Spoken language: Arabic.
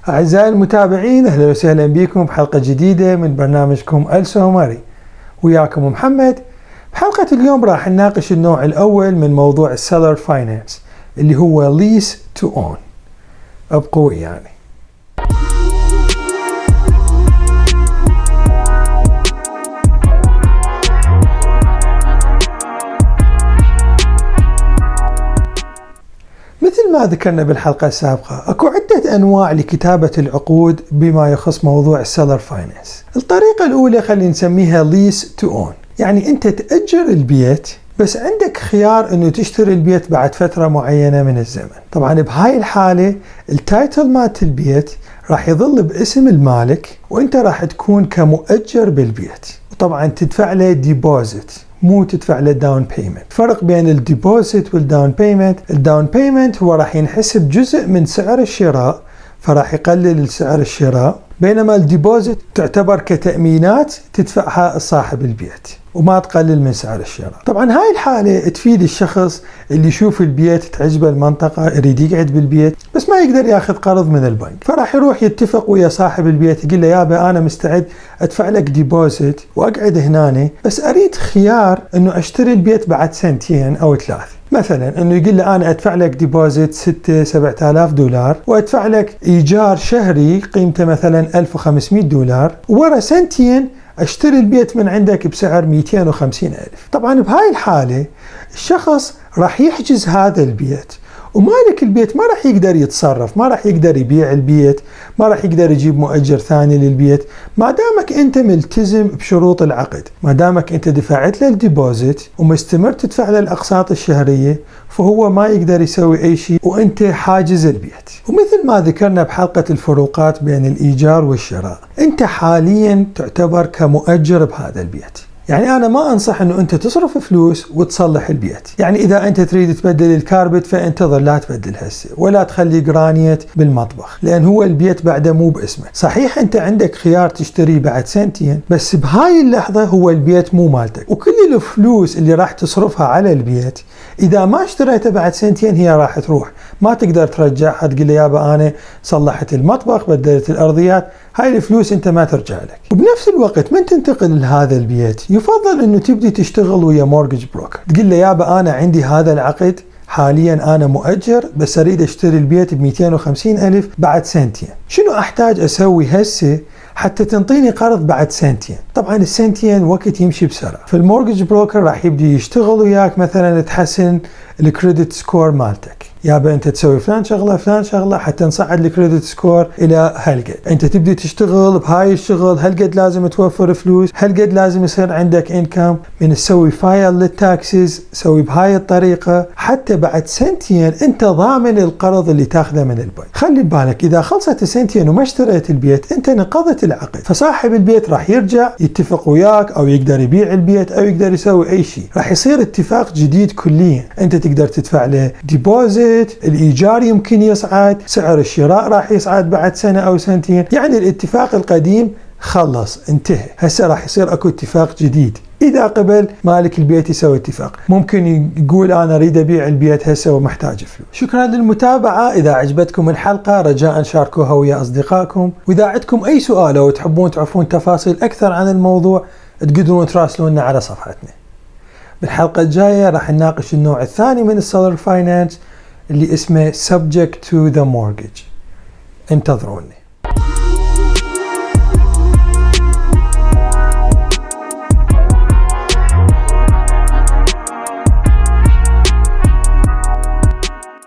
أعزائي المتابعين، أهلا وسهلا بكم بحلقة جديدة من برنامجكم السومري. وياكم محمد. بحلقة اليوم راح نناقش النوع الأول من موضوع السيلر فاينانس اللي هو lease to own. ابقوا يعني. مثل ما ذكرنا بالحلقة السابقة، اكو عدة انواع لكتابة العقود بما يخص موضوع السيلر فاينانس. الطريقة الاولى خلينا نسميها lease to own، يعني انت تأجر البيت بس عندك خيار انه تشتري البيت بعد فترة معينة من الزمن. طبعا بهاي الحالة التايتل مالت البيت راح يظل باسم المالك وانت راح تكون كمؤجر بالبيت، وطبعا تدفع له ديبوزيت مو تدفع له داون بيمنت. فرق بين الديبوزيت والداون بيمنت، الداون بيمنت هو راح ينحسب جزء من سعر الشراء فراح يقلل سعر الشراء، بينما الديبوزيت تعتبر كتأمينات تدفعها صاحب البيت وما تقلل من سعر الشراء. طبعا هاي الحالة تفيد الشخص اللي يشوف البيت تعجبه المنطقة يريد يقعد بالبيت بس ما يقدر ياخذ قرض من البنك، فراح يروح يتفق ويا صاحب البيت يقول له يابا انا مستعد ادفع لك ديبوزيت واقعد هنا بس اريد خيار انه اشتري البيت بعد سنتين او 3، مثلا انه يقول له انا ادفع لك ديبوزيت 6-7,000 دولار وادفع لك ايجار شهري قيمته مثلا 1,500 دولار، ورا سنتين اشتري البيت من عندك بسعر 250,000. طبعا بهاي الحالة الشخص راح يحجز هذا البيت ومالك البيت ما راح يقدر يتصرف، ما راح يقدر يبيع البيت، ما راح يقدر يجيب مؤجر ثاني للبيت ما دامك انت ملتزم بشروط العقد. ما دامك انت دفعت له الديبوزيت ومستمر تدفع له الاقساط الشهرية فهو ما يقدر يسوي اي شيء وانت حاجز البيت. ومثل ما ذكرنا بحلقة الفروقات بين الايجار والشراء، انت حاليا تعتبر كمؤجر بهذا البيت. يعني أنا ما أنصح أنه أنت تصرف فلوس وتصلح البيت. يعني إذا أنت تريد تبدل الكاربت فانتظر، لا تبدل هسه ولا تخلي جرانيت بالمطبخ لأن هو البيت بعده مو باسمك. صحيح أنت عندك خيار تشتريه بعد سنتين بس بهاي اللحظة هو البيت مو مالتك، وكل الفلوس اللي راح تصرفها على البيت إذا ما اشتريته بعد سنتين هي راح تروح، ما تقدر ترجعها تقول لي يابا أنا صلحت المطبخ بدلت الأرضيات، هاي الفلوس انت ما ترجع لك. وبنفس الوقت من تنتقل لهذا البيت يفضل انه تبدي تشتغل ويا مورجج بروكر، تقول له يابا انا عندي هذا العقد حاليا انا مؤجر بس اريد اشتري البيت ب250,000 بعد سنتين، شنو احتاج اسوي هسه حتى تنطيني قرض بعد سنتين؟ طبعا السنتين وقت يمشي بسرعة، فالمورجج بروكر راح يبدي يشتغل وياك مثلا تحسن الكريدت سكور مالتك، يابا انت تسوي فلان شغله حتى نصعد الكريدت سكور الى هالقد، انت تبدي تشتغل بهاي الشغل هالقد لازم توفر فلوس، هالقد لازم يصير عندك انكم، من تسوي فايل للتاكسز سوي بهاي الطريقة حتى بعد سنتين انت ضامن القرض اللي تاخذه من البنك. خلي بالك اذا خلصت السنتين وما اشتريت البيت انت نقضت العقد، فصاحب البيت راح يرجع يتفق وياك او يقدر يبيع البيت او يقدر يسوي اي شيء، راح يصير اتفاق جديد كليا، انت تقدر تدفع له ديبوزيت، الإيجار يمكن يصعد، سعر الشراء راح يصعد بعد سنة أو سنتين، يعني الاتفاق القديم خلص انتهى، هسه راح يصير أكو اتفاق جديد. إذا قبل مالك البيت يسوي اتفاق ممكن يقول أنا أريد أبيع البيت هسه ومحتاج فلوس. شكرا للمتابعة، إذا عجبتكم الحلقة رجاء شاركوها ويا أصدقائكم، وإذا عندكم أي سؤال أو تحبون تعرفون تفاصيل أكثر عن الموضوع تقدرون تراسلونا على صفحتنا. بالحلقة الجاية راح نناقش النوع الثاني من السيلر فاينانس اللي اسمه subject to the mortgage. انتظروني.